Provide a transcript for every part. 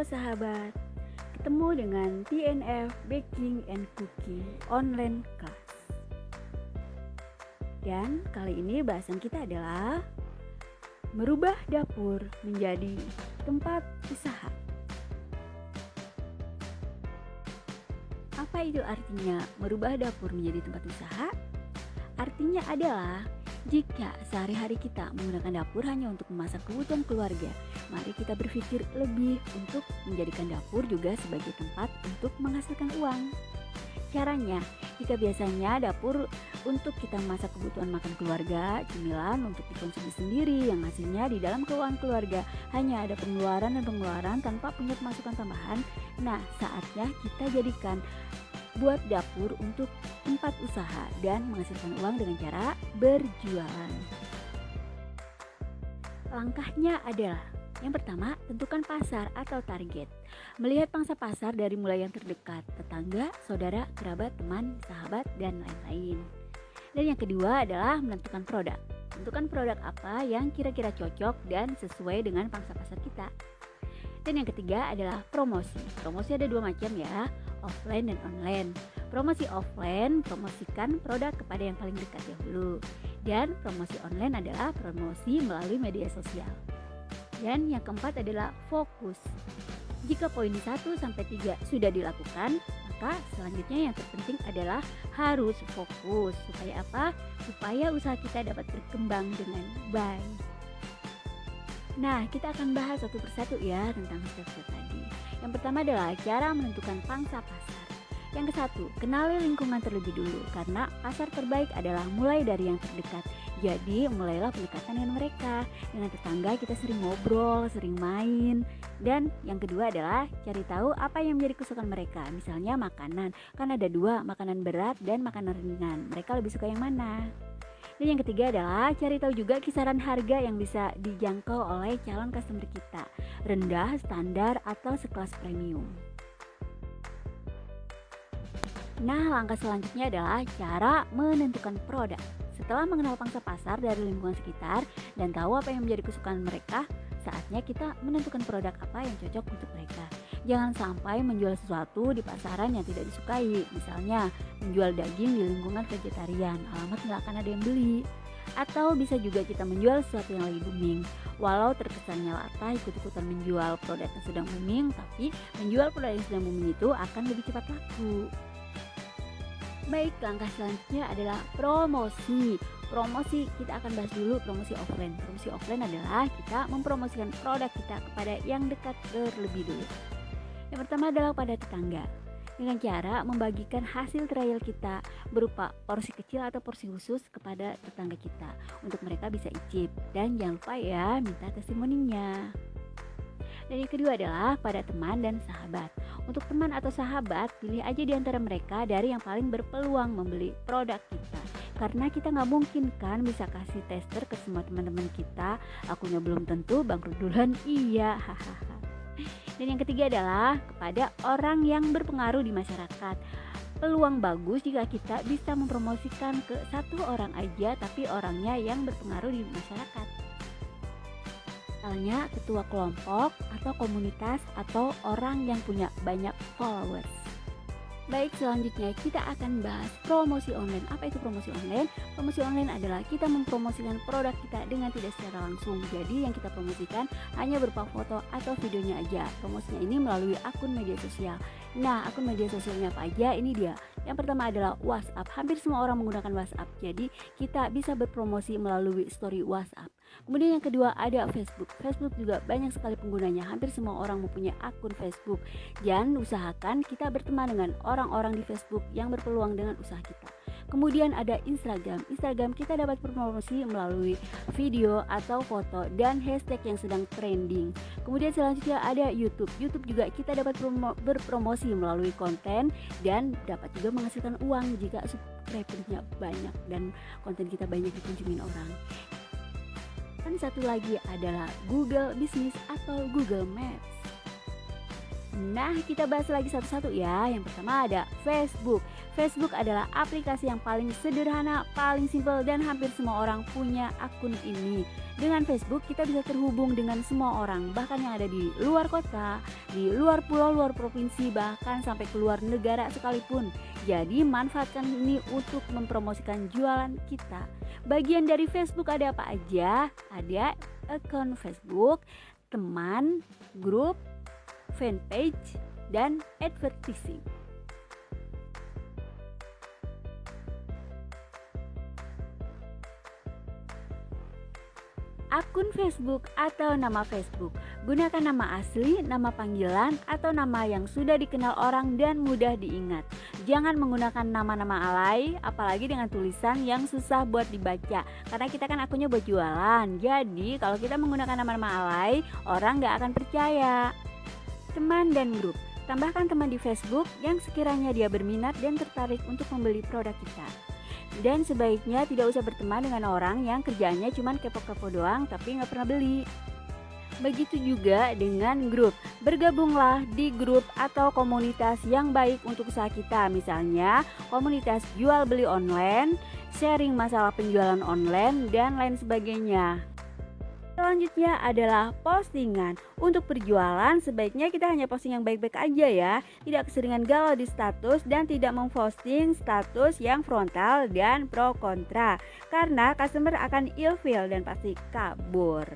Halo sahabat, ketemu dengan TNF Baking and Cooking Online Class. Dan kali ini bahasan kita adalah merubah dapur menjadi tempat usaha. Apa itu artinya merubah dapur menjadi tempat usaha? Artinya adalah jika sehari-hari kita menggunakan dapur hanya untuk memasak kebutuhan keluarga, mari kita berpikir lebih untuk menjadikan dapur juga sebagai tempat untuk menghasilkan uang. Caranya, jika biasanya dapur untuk kita memasak kebutuhan makan keluarga, cemilan untuk dikonsumsi sendiri yang hasilnya di dalam keuangan keluarga hanya ada pengeluaran dan pengeluaran tanpa punya pemasukan tambahan. Nah, saatnya kita jadikan buat dapur untuk tempat usaha dan menghasilkan uang dengan cara berjualan. Langkahnya adalah yang pertama, tentukan pasar atau target. Melihat pangsa pasar dari mulai yang terdekat, tetangga, saudara, kerabat, teman, sahabat, dan lain-lain. Dan yang kedua adalah menentukan produk. Tentukan produk apa yang kira-kira cocok dan sesuai dengan pangsa pasar kita. Dan yang ketiga adalah promosi. Promosi ada dua macam ya, offline dan online. Promosi offline, promosikan produk kepada yang paling dekat dahulu. Dan promosi online adalah promosi melalui media sosial. Dan yang keempat adalah fokus. Jika poin 1-3 sudah dilakukan, maka selanjutnya yang terpenting adalah harus fokus. Supaya apa? Supaya usaha kita dapat berkembang dengan baik. Nah, kita akan bahas satu persatu ya tentang step-step tadi. Yang pertama adalah cara menentukan pangsa pasar. Yang kesatu, kenali lingkungan terlebih dulu, karena pasar terbaik adalah mulai dari yang terdekat. Jadi, mulailah pendekatan dengan mereka. Dengan tetangga kita sering ngobrol, sering main. Dan yang kedua adalah cari tahu apa yang menjadi kesukaan mereka. Misalnya makanan, kan ada dua, makanan berat dan makanan ringan. Mereka lebih suka yang mana? Dan yang ketiga adalah cari tahu juga kisaran harga yang bisa dijangkau oleh calon customer kita, rendah, standar, atau sekelas premium. Nah, langkah selanjutnya adalah cara menentukan produk. Setelah mengenal pangsa pasar dari lingkungan sekitar dan tahu apa yang menjadi kesukaan mereka, saatnya kita menentukan produk apa yang cocok untuk mereka. Jangan sampai menjual sesuatu di pasaran yang tidak disukai. Misalnya, menjual daging di lingkungan vegetarian, alamat nggak akan ada yang beli. Atau bisa juga kita menjual sesuatu yang lagi booming. Walau terkesannya latah ikut-ikutan menjual produk yang sedang booming, tapi menjual produk yang sedang booming itu akan lebih cepat laku. Baik, langkah selanjutnya adalah promosi. Promosi, kita akan bahas dulu promosi offline. Promosi offline adalah kita mempromosikan produk kita kepada yang dekat terlebih dulu. Yang pertama adalah pada tetangga. Dengan cara membagikan hasil trial kita berupa porsi kecil atau porsi khusus kepada tetangga kita untuk mereka bisa icip. Dan jangan lupa ya, minta testimoninya. Dan yang kedua adalah pada teman dan sahabat. Untuk teman atau sahabat, pilih aja di antara mereka dari yang paling berpeluang membeli produk kita. Karena kita nggak mungkin kan bisa kasih tester ke semua teman-teman kita. Akunya belum tentu, bangkrut duluan iya. Hahaha. Dan yang ketiga adalah kepada orang yang berpengaruh di masyarakat. Peluang bagus jika kita bisa mempromosikan ke satu orang aja, tapi orangnya yang berpengaruh di masyarakat. Misalnya ketua kelompok atau komunitas atau orang yang punya banyak followers. Baik, selanjutnya kita akan bahas promosi online. Apa itu promosi online? Promosi online adalah kita mempromosikan produk kita dengan tidak secara langsung. Jadi yang kita promosikan hanya berupa foto atau videonya aja. Promosinya ini melalui akun media sosial. Nah, akun media sosialnya apa aja? Ini dia. Yang pertama adalah WhatsApp. Hampir semua orang menggunakan WhatsApp. Jadi kita bisa berpromosi melalui story WhatsApp. Kemudian yang kedua ada Facebook. Facebook juga banyak sekali penggunanya. Hampir semua orang mempunyai akun Facebook. Dan usahakan kita berteman dengan orang-orang di Facebook yang berpeluang dengan usaha kita. Kemudian ada Instagram. Instagram kita dapat berpromosi melalui video atau foto dan hashtag yang sedang trending. Kemudian selanjutnya ada YouTube. YouTube juga kita dapat berpromosi melalui konten dan dapat juga menghasilkan uang jika subscribernya banyak dan konten kita banyak dikunjungin orang. Dan satu lagi adalah Google Business atau Google Maps. Nah, kita bahas lagi satu-satu ya. Yang pertama ada Facebook. Facebook adalah aplikasi yang paling sederhana, paling simpel, dan hampir semua orang punya akun ini. Dengan Facebook kita bisa terhubung dengan semua orang, bahkan yang ada di luar kota, di luar pulau, luar provinsi, bahkan sampai keluar negara sekalipun. Jadi manfaatkan ini untuk mempromosikan jualan kita. Bagian dari Facebook ada apa aja? Ada akun Facebook, teman, grup, fanpage, dan advertising. Akun Facebook atau nama Facebook. Gunakan nama asli, nama panggilan, atau nama yang sudah dikenal orang dan mudah diingat. Jangan menggunakan nama-nama alay, apalagi dengan tulisan yang susah buat dibaca. Karena kita kan akunnya buat jualan. Jadi kalau kita menggunakan nama-nama alay, orang gak akan percaya. Teman dan grup. Tambahkan teman di Facebook yang sekiranya dia berminat dan tertarik untuk membeli produk kita. Dan sebaiknya tidak usah berteman dengan orang yang kerjaannya cuma kepo-kepo doang tapi nggak pernah beli. Begitu juga dengan grup. Bergabunglah di grup atau komunitas yang baik untuk usaha kita. Misalnya komunitas jual beli online, sharing masalah penjualan online, dan lain sebagainya. Selanjutnya adalah postingan. Untuk berjualan sebaiknya kita hanya posting yang baik-baik aja ya. Tidak keseringan galau di status dan tidak memposting status yang frontal dan pro kontra. Karena customer akan ilfeel dan pasti kabur.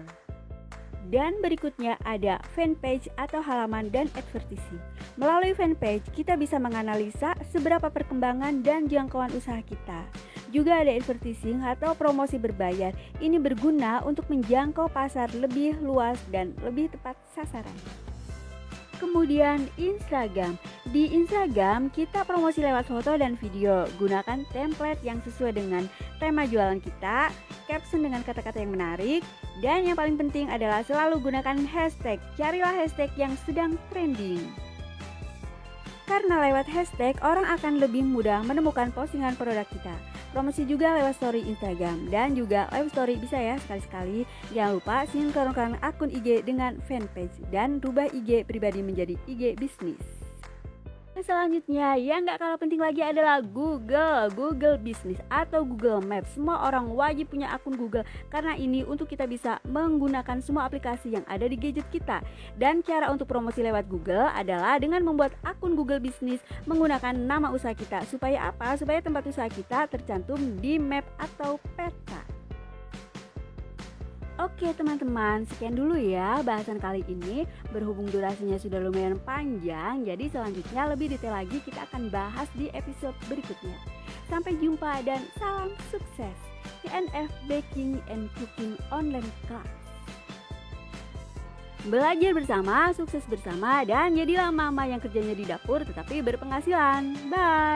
Dan berikutnya ada fanpage atau halaman dan advertising. Melalui fanpage kita bisa menganalisa seberapa perkembangan dan jangkauan usaha kita. Juga ada advertising atau promosi berbayar. Ini berguna untuk menjangkau pasar lebih luas dan lebih tepat sasaran. Kemudian Instagram. Di Instagram kita promosi lewat foto dan video. Gunakan template yang sesuai dengan tema jualan kita, caption dengan kata-kata yang menarik, dan yang paling penting adalah selalu gunakan hashtag. Carilah hashtag yang sedang trending. Karena lewat hashtag orang akan lebih mudah menemukan postingan produk kita. Promosi juga lewat story Instagram dan juga live story bisa ya sekali-sekali. Jangan lupa sinkronkan akun IG dengan fanpage dan rubah IG pribadi menjadi IG bisnis. Selanjutnya yang gak kalah penting lagi adalah Google Business atau Google Maps. Semua orang wajib punya akun Google karena ini untuk kita bisa menggunakan semua aplikasi yang ada di gadget kita. Dan cara untuk promosi lewat Google adalah dengan membuat akun Google Business menggunakan nama usaha kita. Supaya apa? Supaya tempat usaha kita tercantum di map atau peta. Oke teman-teman, sekian dulu ya bahasan kali ini. Berhubung durasinya sudah lumayan panjang, jadi selanjutnya lebih detail lagi kita akan bahas di episode berikutnya. Sampai jumpa dan salam sukses. TNF Baking and Cooking Online Class. Belajar bersama, sukses bersama, dan jadilah mama yang kerjanya di dapur tetapi berpenghasilan. Bye!